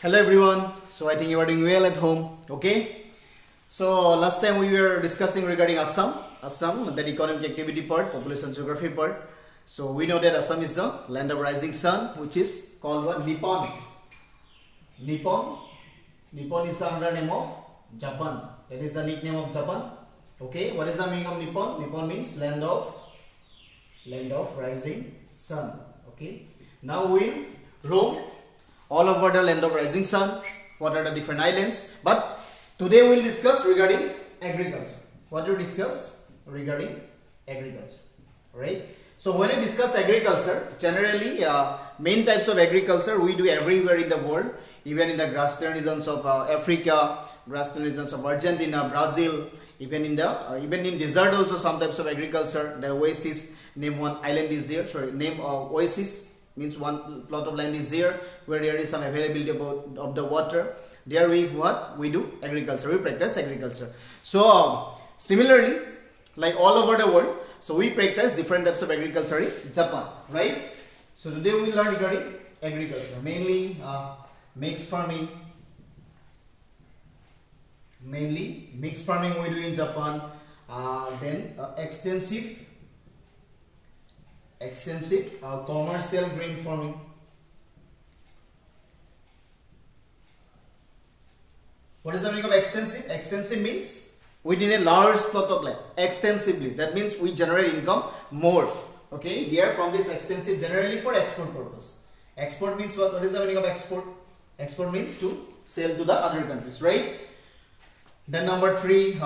Hello everyone. So I think you are doing well at home. Okay. So last time we were discussing regarding Assam, that economic activity part, population geography part. So we know that Assam is the land of rising sun, which is called what? Nippon. Nippon is the under name of Japan. That is the nickname of Japan. Okay. What is the meaning of Nippon? Nippon means land of rising sun. Okay. Now we'll roam all over the land of rising sun. What are the different islands? But today we will discuss regarding agriculture. What do we discuss regarding agriculture? Right. So when we discuss agriculture, generally main types of agriculture we do everywhere in the world, even in the grassland regions of Africa, grassland regions of Argentina, Brazil, even in desert also some types of agriculture. The oasis, name one island is there. Sorry, name oasis means one plot of land is there where there is some availability of the water. There we do agriculture, we practice agriculture. So similarly, like all over the world, so we practice different types of agriculture in Japan, right? So today we learn regarding agriculture, mainly mixed farming. Mainly mixed farming we do in Japan. Then extensive commercial grain farming. What is the meaning of extensive? Extensive means within a large plot of land. Extensively, that means we generate income more. Okay, here from this extensive generally for export purpose. Export means what? What is the meaning of export? Export means to sell to the other countries, right? Then number 3,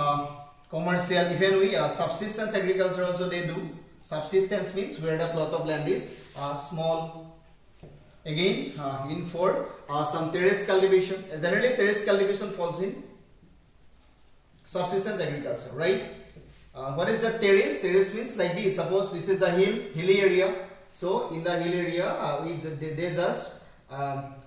commercial. Even we subsistence agriculture also they do. Subsistence means where the plot of land is small. Again, in 4, some terrace cultivation. Generally, terrace cultivation falls in subsistence agriculture, right? What is the terrace? Terrace means like this. Suppose this is a hilly area. So in the hill area, they just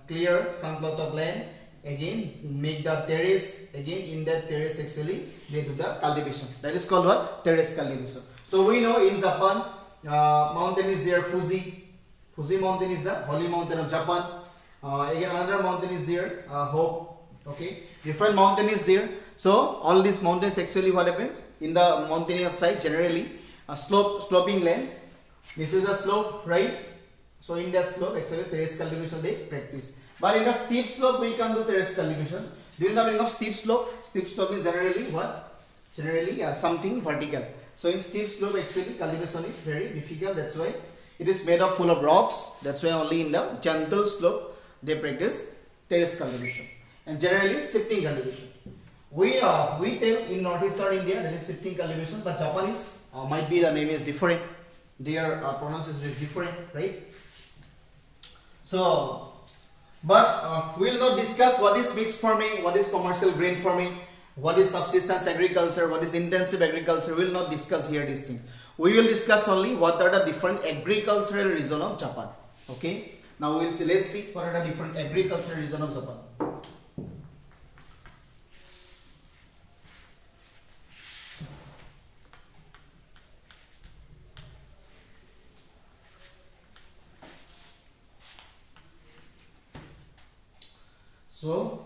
clear some plot of land. Again, make the terrace. Again, in that terrace actually they do the cultivation. That is called what? Terrace cultivation. So we know in Japan, mountain is there, Fuji. Fuji mountain is the holy mountain of Japan. Again, another mountain is there, Hope. Okay, different mountain is there. So all these mountains actually what happens in the mountainous side generally a sloping land. This is a slope, right? So in that slope actually terrace cultivation they practice. But in the steep slope we can do terrace cultivation. Do you know the meaning of steep slope? Steep slope is generally what? Generally something vertical. So in steep slope actually cultivation is very difficult. That's why it is made of full of rocks. That's why only in the gentle slope they practice terrace cultivation. And generally shifting cultivation. We tell in northeastern India that is shifting cultivation, but Japanese might be the name is different. Their pronunciation is different, right? So, but we will not discuss what is mixed farming, what is commercial grain farming, what is subsistence agriculture, what is intensive agriculture. We will not discuss here these things. We will discuss only what are the different agricultural regions of Japan. Okay. Now we will see. Let's see what are the different agricultural regions of Japan. So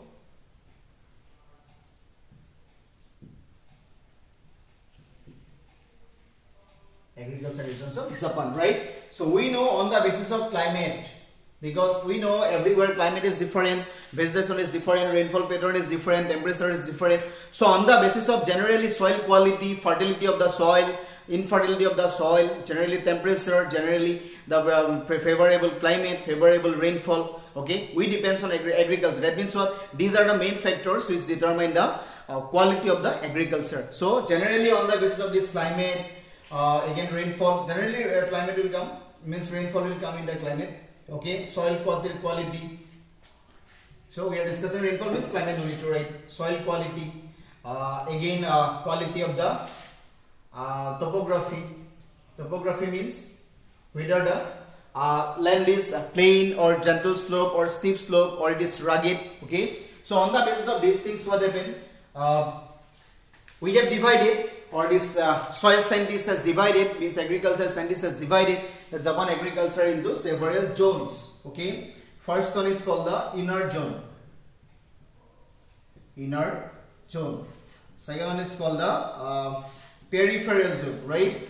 agriculture regions of Japan, right? So we know on the basis of climate, because we know everywhere climate is different, vegetation is different, rainfall pattern is different, temperature is different. So on the basis of generally soil quality, fertility of the soil, infertility of the soil, generally temperature, generally the favorable climate, favorable rainfall. Okay, we depends on agriculture. That means what? These are the main factors which determine the quality of the agriculture. So generally on the basis of this climate, again rainfall. Generally climate will come, means rainfall will come in the climate. Okay, soil quality. So we are discussing rainfall means climate only to write. Soil quality. Again quality of the topography. Topography means whether the land is plain or gentle slope or steep slope or it is rugged. Okay, so on the basis of these things what happens, we have divided, or this soil scientist has divided, means agricultural scientist has divided the Japan agriculture into several zones. Okay, first one is called the inner zone. inner zone. Second one is called the peripheral zone, right?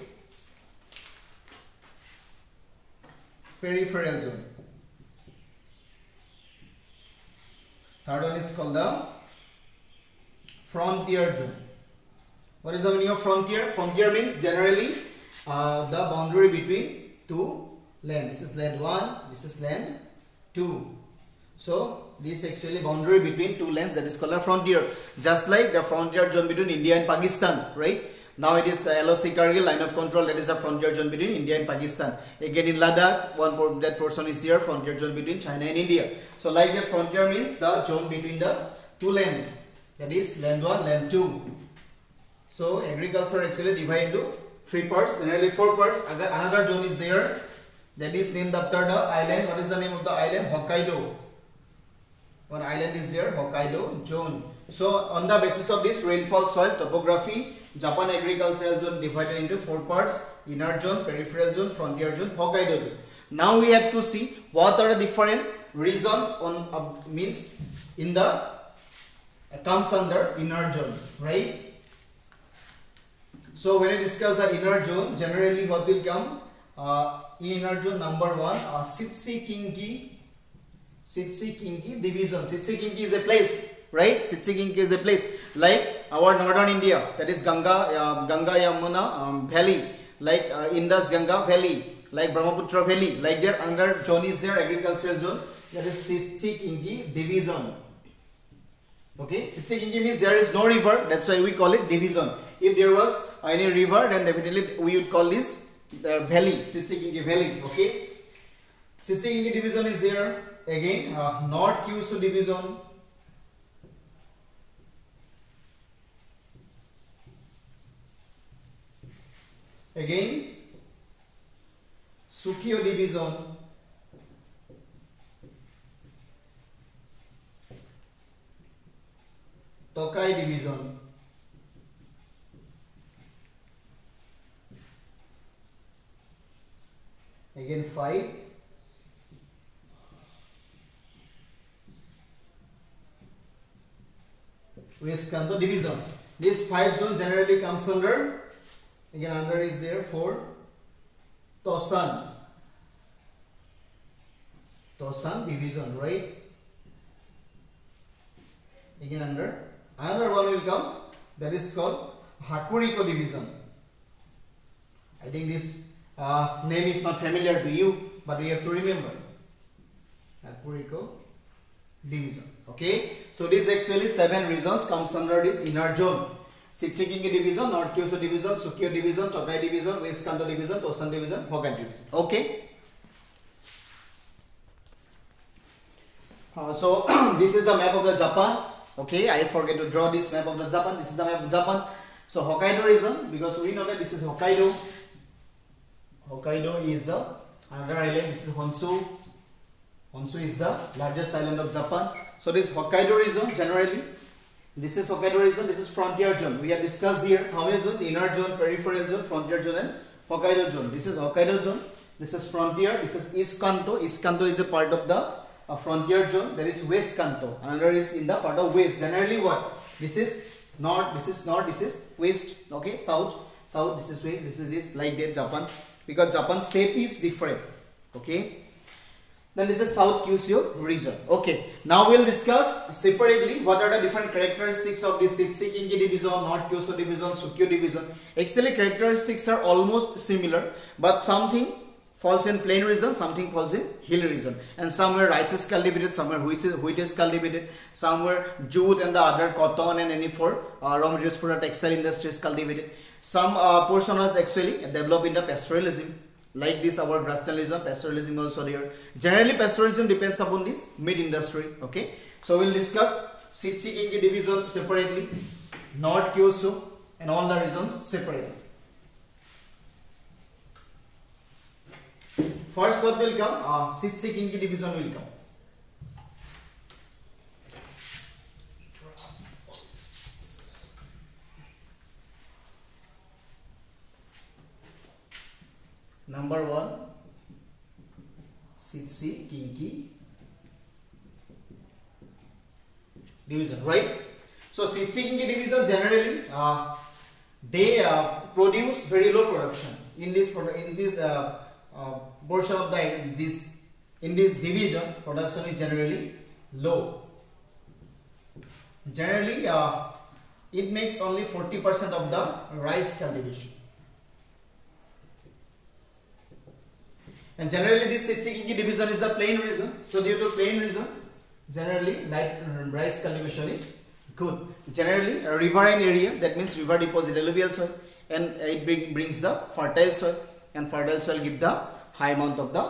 Peripheral zone. Third one is called the frontier zone. What is the meaning of frontier? Frontier means generally the boundary between two land. This is land 1, this is land 2. So this is actually boundary between two lands, that is called a frontier. Just like the frontier zone between India and Pakistan, right? Now it is LOC Kargil line of control, that is a frontier zone between India and Pakistan. Again in Ladakh, that portion is there, frontier zone between China and India. So like that, frontier means the zone between the two land, that is land 1, land 2. So agriculture actually divided into 3 parts, generally 4 parts. Another zone is there, that is named after the island. What is the name of the island? Hokkaido. One island is there, Hokkaido zone. So on the basis of this rainfall, soil, topography, Japan agricultural zone divided into 4 parts: inner zone, peripheral zone, frontier zone, Hokkaido zone. Now we have to see what are the different regions on means in the comes under inner zone, right? So when I discuss the inner zone, generally what will come in inner zone? Number 1, Sitsi-Kinki division. Sitsi-Kinki is a place, right? Sitsi-Kinki is a place like our northern India, that is Ganga Yamuna Valley, like Indus Ganga Valley, like Brahmaputra Valley, like there under zone is there, agricultural zone, that is Sitsi-Kinki division. Okay, Sitsi-Kinki means there is no river, that's why we call it division. If there was any river, then definitely we would call this valley, Sitsi-Kinki Valley. Okay, Sitsi-Kinki division is there. Again, North Kyushu division. Again, Sukyo division. Tokai division. Again 5. West Kanto division. This 5 zone generally comes under, again under is there 4, Tosan division, right? Again under another one will come, that is called Hakuriko division. I think this name is not familiar to you, but we have to remember Hakuriko division. Okay, so this actually 7 regions comes under this inner zone: Sitsi-Kinki division, North Kyushu division, Sukyo division, Tokai division, West Kanto division, Tosan division, Hokkaido division. Okay. So this is the map of the Japan. Okay, I forget to draw this map of the Japan. This is the map of Japan. So Hokkaido region, because we know that this is Hokkaido. Hokkaido is the another island. This is Honshu. Honshu is the largest island of Japan. So this Hokkaido region generally. This is Hokkaido region. This is frontier zone. We have discussed here how many zones: inner zone, peripheral zone, frontier zone, and Hokkaido zone. This is Hokkaido zone. This is frontier. This is East Kanto. East Kanto is a part of the frontier zone. That is West Kanto. Another is in the part of West. Generally what? This is north. This is north. This is west. Okay, south. South. This is west. This is east. Like that Japan. Because Japan's shape is different. Okay. Then this is South Kyushu region. Okay. Now we'll discuss separately what are the different characteristics of this Sitsi-Kinki division, North Kyushu division, Sukyo division. Actually, characteristics are almost similar, but something falls in plain region, something falls in hill region, and somewhere rice is cultivated, somewhere wheat is cultivated, somewhere jute and the other cotton and any for raw materials for the textile industry is cultivated. Some portion was actually developed in the pastoralism. Like this, our grasslandsism, pastoralism also there. Generally, pastoralism depends upon this meat industry. Okay, so we'll discuss Sitsi-Kinki division separately, North Kyushu, and all the regions separately. First, what will come? Sitsi-Kinki division will come. Number 1, Sitsi-Kinki division, right? So Sitchigingi division generally they produce very low production in this portion of this division. Production is generally low. Generally it makes only 40% of the rice cultivation. And generally this Sitchigingi division is a plain region. So due to plain region, generally rice cultivation is good. Generally a riverine area, that means river deposit alluvial soil, and it brings the fertile soil, and fertile soil give the high amount of the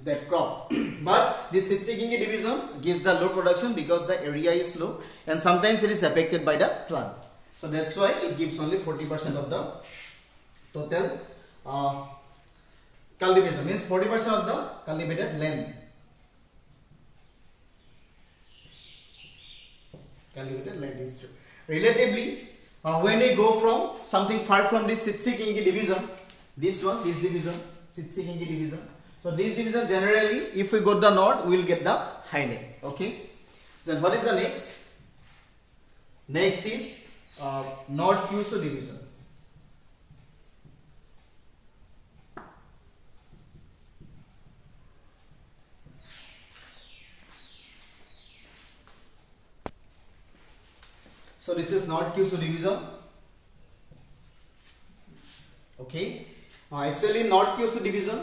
that crop. But this Sitchigingi division gives the low production because the area is low, and sometimes it is affected by the flood. So that's why it gives only 40% of the total cultivation, means 40% of the cultivated land. Cultivated land is true. Relatively, when we go from something far from this Sitchigingi division, this division, Sitchigingi division. So this division generally, if we go to the north, we will get the highland. Okay. So what is the next? Next is North Kyushu division. So this is North Kyushu division. Okay. Actually North Kyushu division,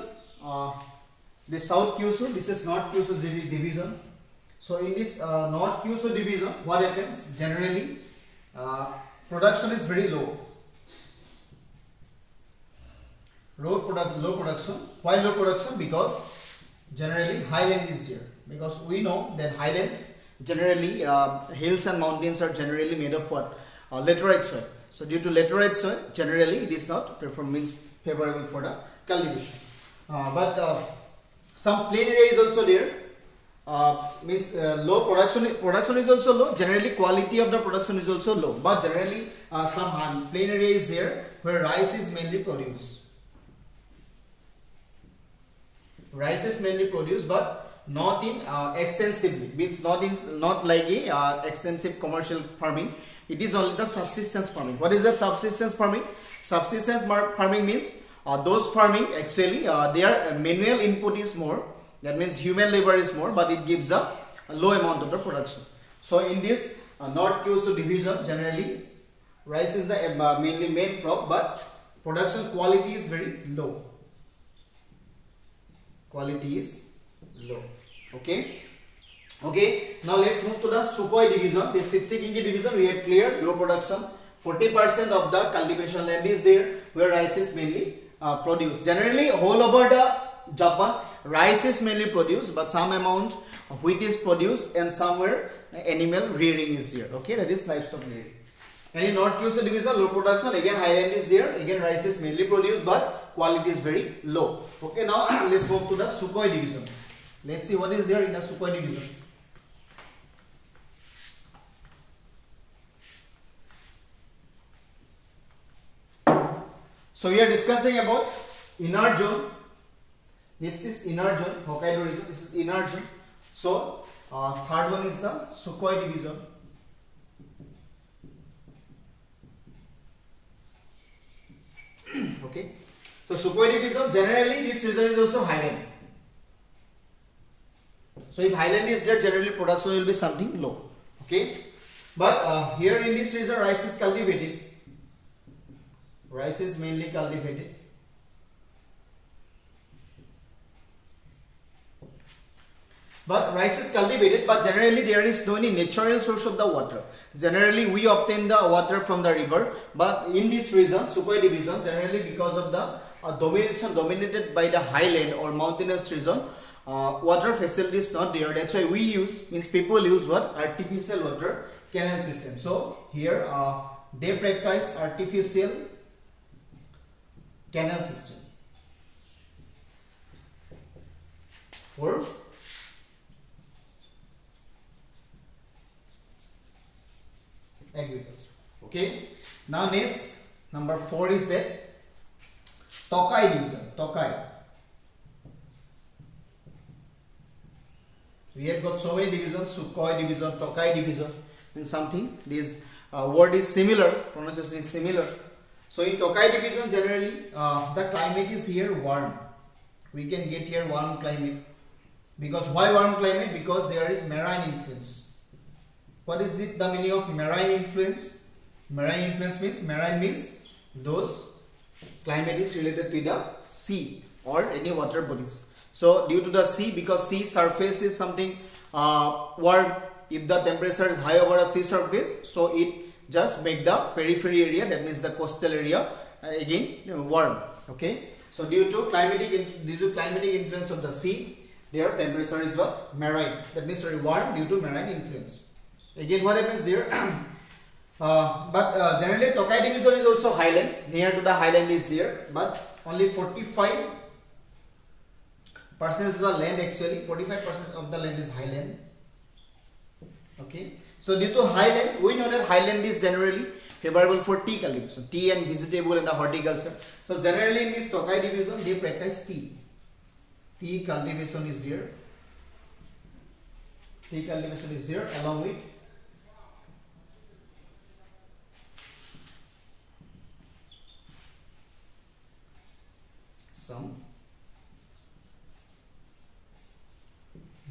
this South Kyushu, this is North Kyushu division. So in this North Kyushu division, what happens? Generally production is very low. Low production. Why low production? Because generally highland is there. Because we know that highland, generally hills and mountains are generally made of what? Laterite soil. So due to laterite soil, generally it is not favorable for the cultivation. But some plain area is also there. Means low production is also low. Generally quality of the production is also low. But generally some plain area is there where rice is mainly produced. Rice is mainly produced, but not in extensively, means not like a extensive commercial farming. It is only the subsistence farming. What is that subsistence farming? Subsistence farming means those farming actually their manual input is more, that means human labor is more, but it gives a low amount of the production. So in this North Kyushu division, generally rice is the mainly main crop, but production quality is very low. Quality is low. Okay. Okay. Now let's move to the Sukhoi division. This Sitchigingi division, we have cleared low production. 40% of the cultivation land is there where rice is mainly produced. Generally, all over the Japan, rice is mainly produced, but some amount of wheat is produced, and somewhere animal rearing is there. Okay, that is livestock rearing. And in North Kyushu division, low production, again highland is there, again rice is mainly produced, but quality is very low. Okay, now let's move to the Sukhoi division. Let's see what is there in the Sukhoi division. So we are discussing about inner zone. This is inner zone, Hokkaido region. This is inner zone. So third one is the Sukhoi division. Okay. So Sukhoi division, generally this region is also highland. So if highland is there, generally production will be something low. Okay. But here in this region, rice is cultivated. Rice is mainly cultivated. But rice is cultivated, but generally there is no any natural source of the water. Generally we obtain the water from the river, but in this region, Sukhoi division, generally because of the dominated by the highland or mountainous region, water facility is not there. That's why we use, means people use what? Artificial water canal system. So here they practice artificial canal system for agriculture. Okay. Now next, number 4 is that Tokai division. Tokai. We have got so many divisions: Sukhoi division, Tokai division. means something. This word is similar, pronunciation is similar. So in Tokai division, generally the climate is here warm. We can get here warm climate. Because why warm climate? Because there is marine influence. What is the meaning of marine influence? Marine influence means those climate is related to the sea or any water bodies. So due to the sea, because sea surface is something warm, if the temperature is high over a sea surface, so it just make the periphery area, that means the coastal area, again warm. Okay, so due to climatic influence of the sea, their temperature is what? Marine. That means very warm due to marine influence. Again, what happens here? But generally Tokai division is also highland. Near to the highland is there, but only 45% of the land, actually 45% of the land is highland. Okay, so due to highland, we know that highland is generally favorable for tea cultivation, tea and vegetable and the horticulture. So generally in this Tokai division, they practice tea. Tea cultivation is there. Tea cultivation is there along with some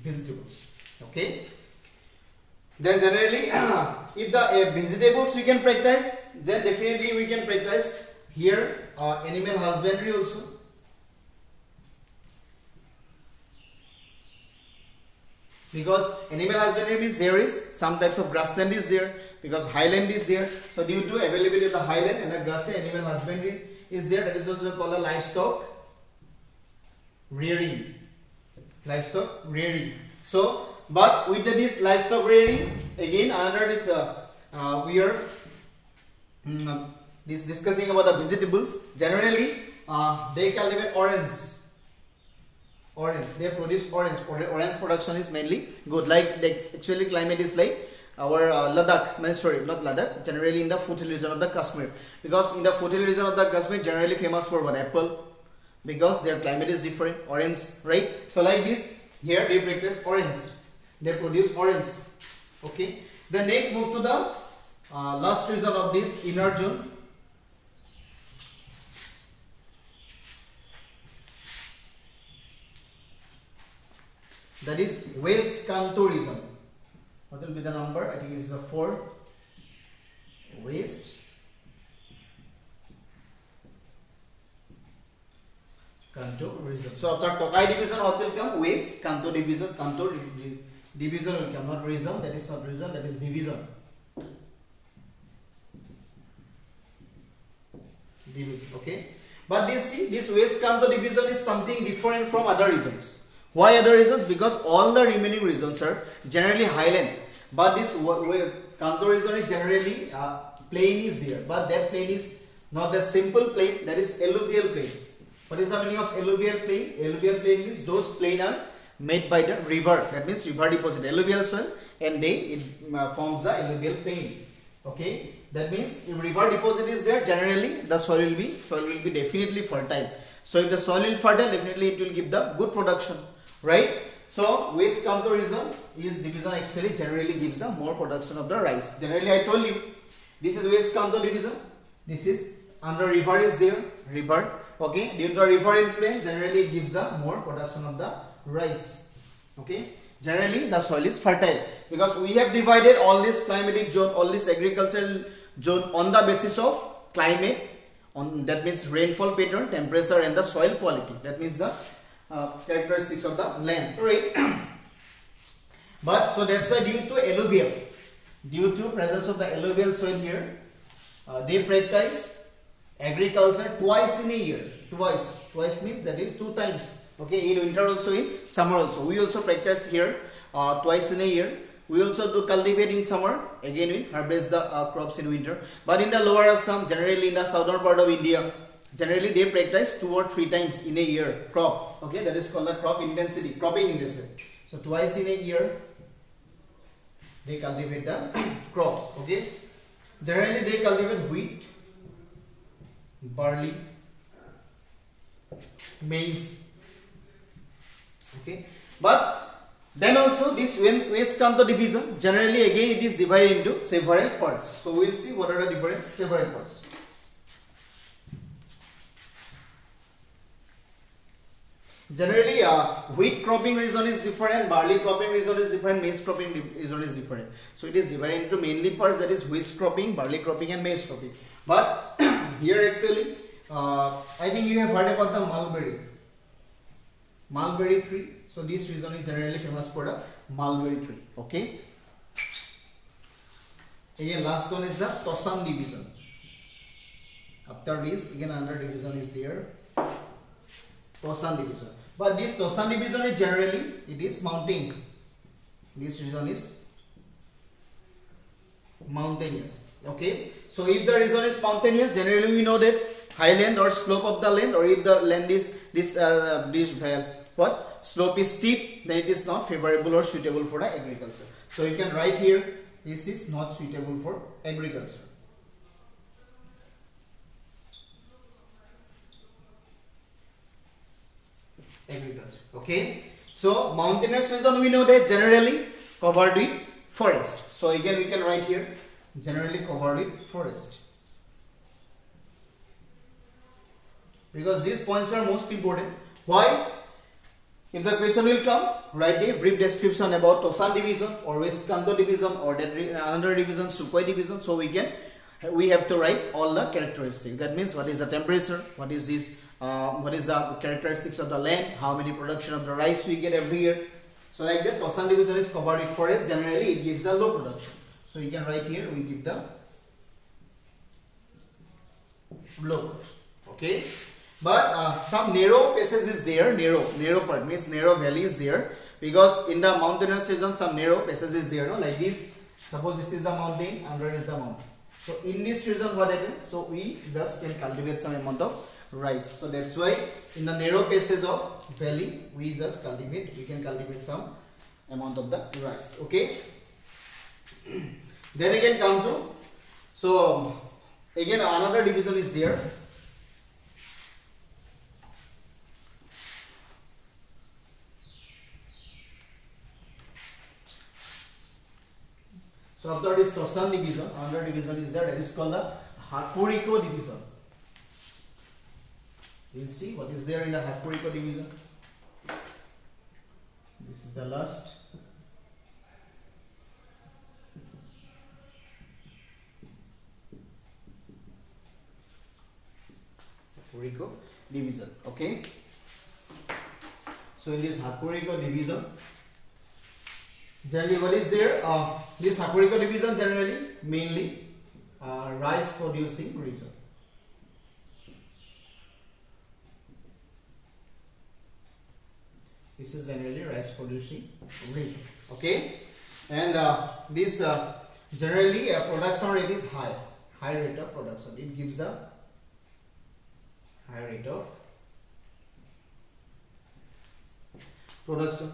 vegetables. Okay. Then generally, if the vegetables we can practice, then definitely we can practice here animal husbandry also. Because animal husbandry means there is some types of grassland is there, because highland is there. So due to availability of the highland and the grassland, animal husbandry is there. That is also called a livestock rearing. Livestock rearing. So, but with this livestock rearing, again another this we are this discussing about the vegetables. Generally, they cultivate orange. They produce orange. Orange production is mainly good. Like actually climate is like our Ladakh. Sorry, not Ladakh. Generally in the foothill region of the Kashmir, because in the foothill region of the Kashmir, generally famous for what? Apple, because their climate is different. Orange, right? So like this, here they practice orange. They produce orange. Okay. Then next move to the last region of this inner zone. That is West Kanto region. What will be the number? I think it's the 4. West Kanto region. So after Tokai division, what will come? West Kanto division. Kanto division will come, not region. That is not region. That is division. Division. Okay. But this West Kanto division is something different from other regions. Why other regions? Because all the remaining regions are generally highland, but this Kanto region is generally plain is there, but that plain is not the simple plain, that is alluvial plain. What is the meaning of alluvial plain? Alluvial plain means those plain are made by the river, that means river deposit alluvial soil, and it forms the alluvial plain. Okay, that means if river deposit is there, generally the soil will be definitely fertile. So if the soil is fertile, definitely it will give the good production. Right? So West Kanto region is division actually generally gives a more production of the rice. Generally I told you this is West Kanto division. This is under river is there, river. Okay, due to the river influence, generally it gives a more production of the rice. Okay, generally the soil is fertile, because we have divided all this climatic zone, all this agricultural zone on the basis of climate, on that means rainfall pattern, temperature and the soil quality. That means the characteristics of the land, right? But so that's why due to presence of the alluvial soil here, they practice agriculture twice in a year. Twice means that is 2 times. Okay, in winter also, in summer also. We also practice here twice in a year. We also do cultivate in summer. Again, we harvest the crops in winter. But in the lower Assam, generally in the southern part of India, generally they practice 2 or 3 times in a year crop. Okay, that is called the cropping intensity. So twice in a year they cultivate the crops. Okay, generally they cultivate wheat, barley, maize. Okay, but Then also this West Kanto division, generally again it is divided into several parts. So we will see what are the different several parts. Generally, wheat cropping region is different, barley cropping region is different, maize cropping region is different. So it is divided into mainly parts, that is wheat cropping, barley cropping and maize cropping. But here actually, I think you have heard about the mulberry tree. So this region is generally famous for the mulberry tree. Okay. Again, last one is the Tosan division. After this, again another division is there. Tosan division. But this Tosan division is generally, it is mountain. This region is mountainous. Okay. So if the region is mountainous, generally we know that highland or slope of the land, or if the land is this slope is steep, then it is not favorable or suitable for the agriculture. So you can write here, this is not suitable for agriculture. Okay. So mountainous region we know that generally covered with forest. So again we can write here, generally covered with forest. Because these points are most important. Why? If the question will come, write a brief description about Tosan division or West Kanto division or another division, Sukhoi division. So we have to write all the characteristics. That means what is the temperature, what is this, what is the characteristics of the land, how many production of the rice we get every year. So like that, Tosan division is covered with forest. Generally, it gives a low production. So you can write here, we give the low production. Okay. But some narrow passages is there, narrow part means narrow valley is there, because in the mountainous region some narrow passages is there, no? Like this, suppose this is the mountain, under is the mountain. So in this region what happens? So we just can cultivate some amount of rice. So that's why in the narrow passage of valley we can cultivate some amount of the rice. Okay. Then again come to, so again another division is there. So after this Tosan division, another division is there, that is called the Hakuriko division. We'll see what is there in the Hakuriko division. This is the last. Hakuriko division. Okay. So in this Hakuriko division, generally what is there? This Hakuriko division generally mainly rice producing region. This is generally rice producing region. Okay. And this generally production rate is high rate of production. It gives a high rate of production.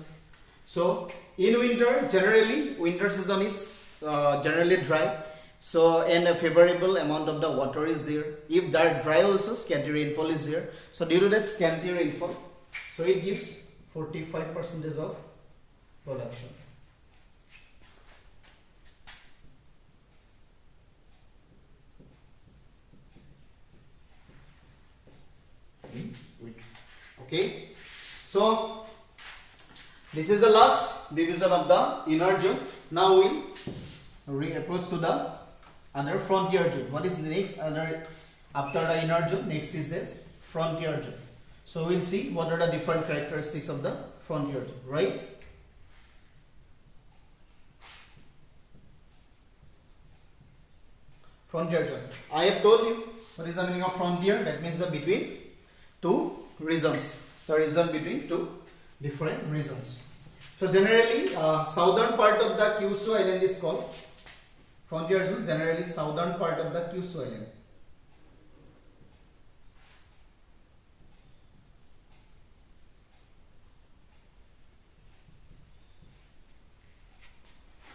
So in winter, generally winter season is generally dry. So and a favorable amount of the water is there. If that dry also, scanty rainfall is there. So due to that scanty rainfall, so it gives 45% of production. Okay. So this is the last division of the inner zone. Now we approach to the other frontier zone. What is the next after the inner zone? Next is this frontier zone. So we'll see what are the different characteristics of the frontier zone, right? Frontier zone. I have told you what is the meaning of frontier. That means the between two regions. The region between two different regions. So generally, southern part of the Kyushu island is called frontier zone. Generally, southern part of the Kyushu island.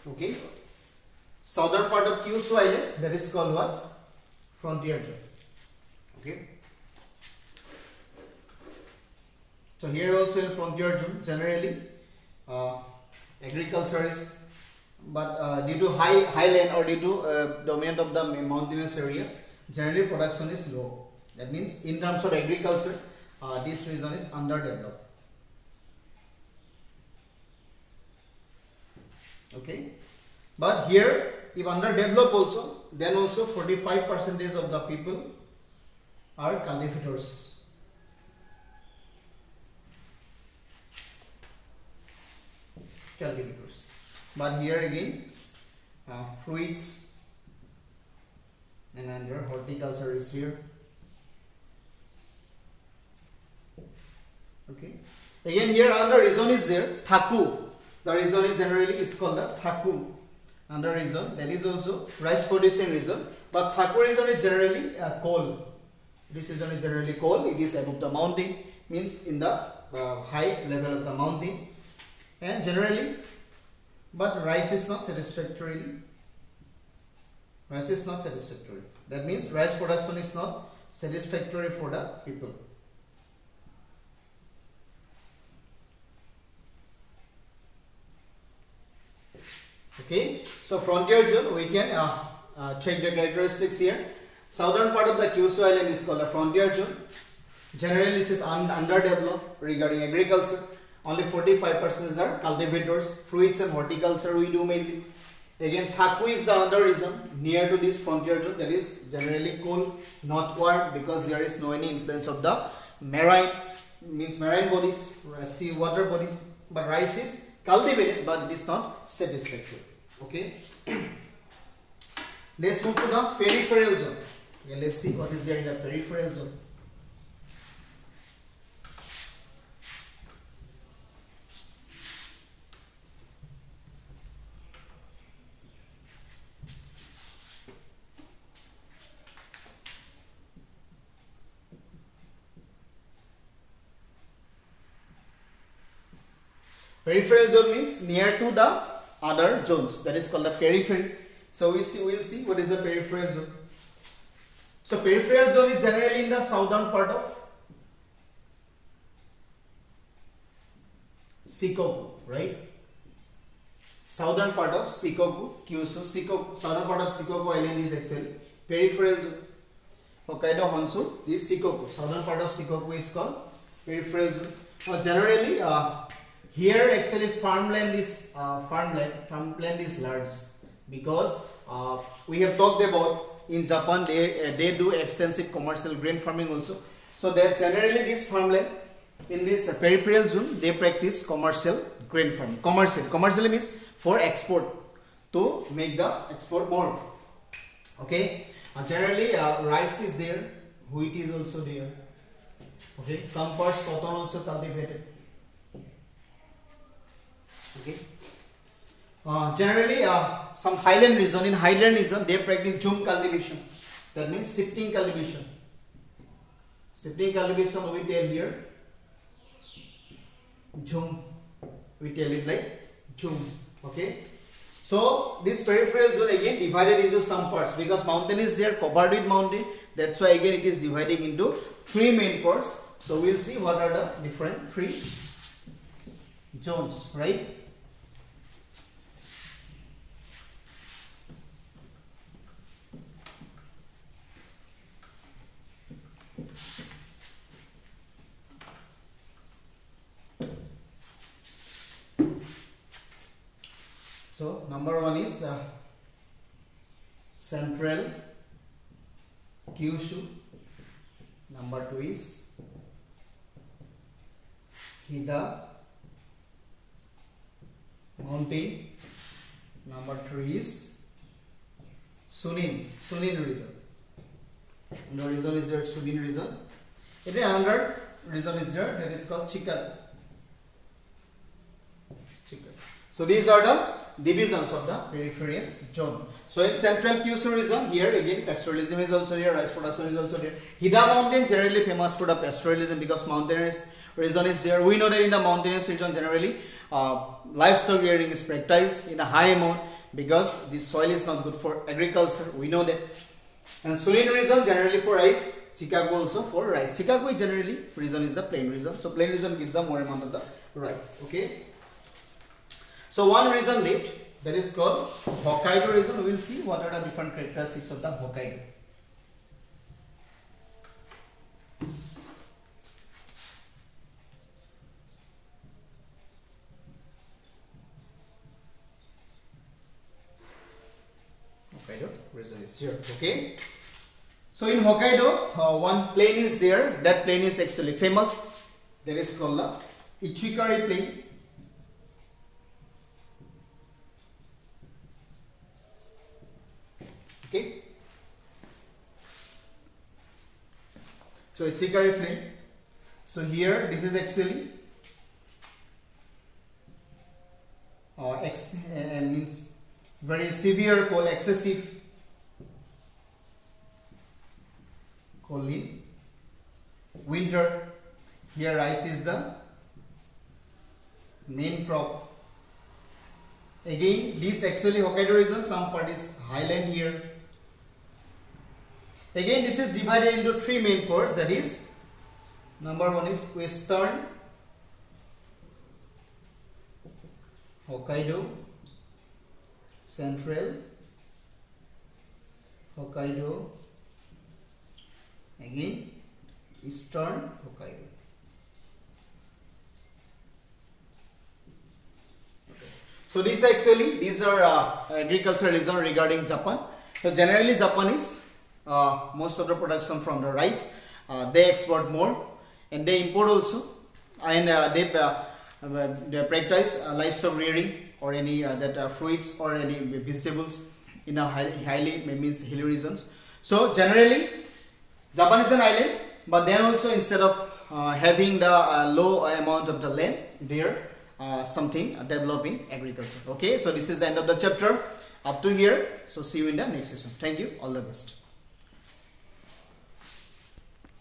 Okay, southern part of Kyushu island, that is called what? Frontier zone. Okay. So here also in frontier zone, generally agriculture is, but due to high land or due to dominant of the mountainous area, generally production is low. That means in terms of agriculture, this region is underdeveloped. Okay, but here if underdeveloped also, then also 45% of the people are cultivators. But here again, fruits and under horticulture is here. Okay. Again here another region is there, Thaku. The region is generally is called the Thaku. Another region that is also rice producing region, but Thaku region is generally coal. This region is generally coal. It is above the mountain, means in the high level of the mountain, and generally, but rice is not satisfactory. Rice is not satisfactory. That means rice production is not satisfactory for the people. Okay, so frontier zone, we can check the characteristics here. Southern part of the Kyushu island is called a frontier zone. Generally, this is underdeveloped regarding agriculture. Only 45% are cultivators, fruits and horticulture we do mainly. Again, Thaku is the other region near to this frontier zone, that is generally coal, not corn, because there is no any influence of the marine bodies, sea water bodies. But rice is cultivated, but it is not satisfactory. Okay. Let's move to the peripheral zone. Okay, let's see what is there in the peripheral zone. Peripheral zone means near to the other zones, that is called the periphery. So we will see what is the peripheral zone. So peripheral zone is generally in the southern part of Shikoku, right? Southern part of Shikoku, Kyushu, Shikoku, southern part of Shikoku island is actually peripheral zone. Hokkaido, Honshu, this Shikoku, southern part of Shikoku is called peripheral zone. Now generally, here actually farmland is large, because we have talked about in Japan they do extensive commercial grain farming also. So that generally this farmland in this peripheral zone they practice commercial grain farming. Commercially means for export, to make the export more. Okay. Generally rice is there, wheat is also there. Okay. Some parts cotton also cultivated. Okay. Generally, some highland region, in highland region they practice jhum cultivation. That means shifting cultivation. Shifting cultivation we tell here jhum. We tell it like jhum. Okay. So this peripheral zone again divided into some parts, because mountain is there, covered with mountain. That's why again it is dividing into three main parts. So we'll see what are the different three zones, right? So number one is central Kyushu. Number two is Hida mountain. Number three is Sunin region. And the region is there, Sunin region. It is another region is there, that is called Chikaku. So these are the divisions of the peripheral zone. So in central Kyushu region, here again pastoralism is also here, rice production is also there. Hida mountain generally famous for the pastoralism, because mountainous region is there. We know that in the mountainous region generally livestock rearing is practiced in a high amount, because the soil is not good for agriculture. We know that. And Sunin region generally for rice. Chikaku also for rice. Chikaku generally region is the plain region. So plain region gives a more amount of the rice. Okay. So one region left, that is called Hokkaido region. We will see what are the different characteristics of the Hokkaido. Hokkaido region is here. Okay. So in Hokkaido, one plain is there. That plain is actually famous. That is called the Ichikari plain. Okay. So Ichikari plain. So here this is actually means very severe cold, excessive cold in winter. Here rice is the main crop. Again, this actually Hokkaido region, some part is highland here. Again, this is divided into three main parts, that is, number one is Western Hokkaido, Central Hokkaido, again Eastern Hokkaido. So these are agricultural region regarding Japan. So generally Japan is most of the production from the rice. They export more and they import also, and they practice livestock rearing or any fruits or any vegetables in a highly means hilly regions. So generally Japan is an island, but then also instead of having the low amount of the land, there something developing agriculture. Okay, so this is the end of the chapter up to here. So see you in the next session. Thank you, all the best.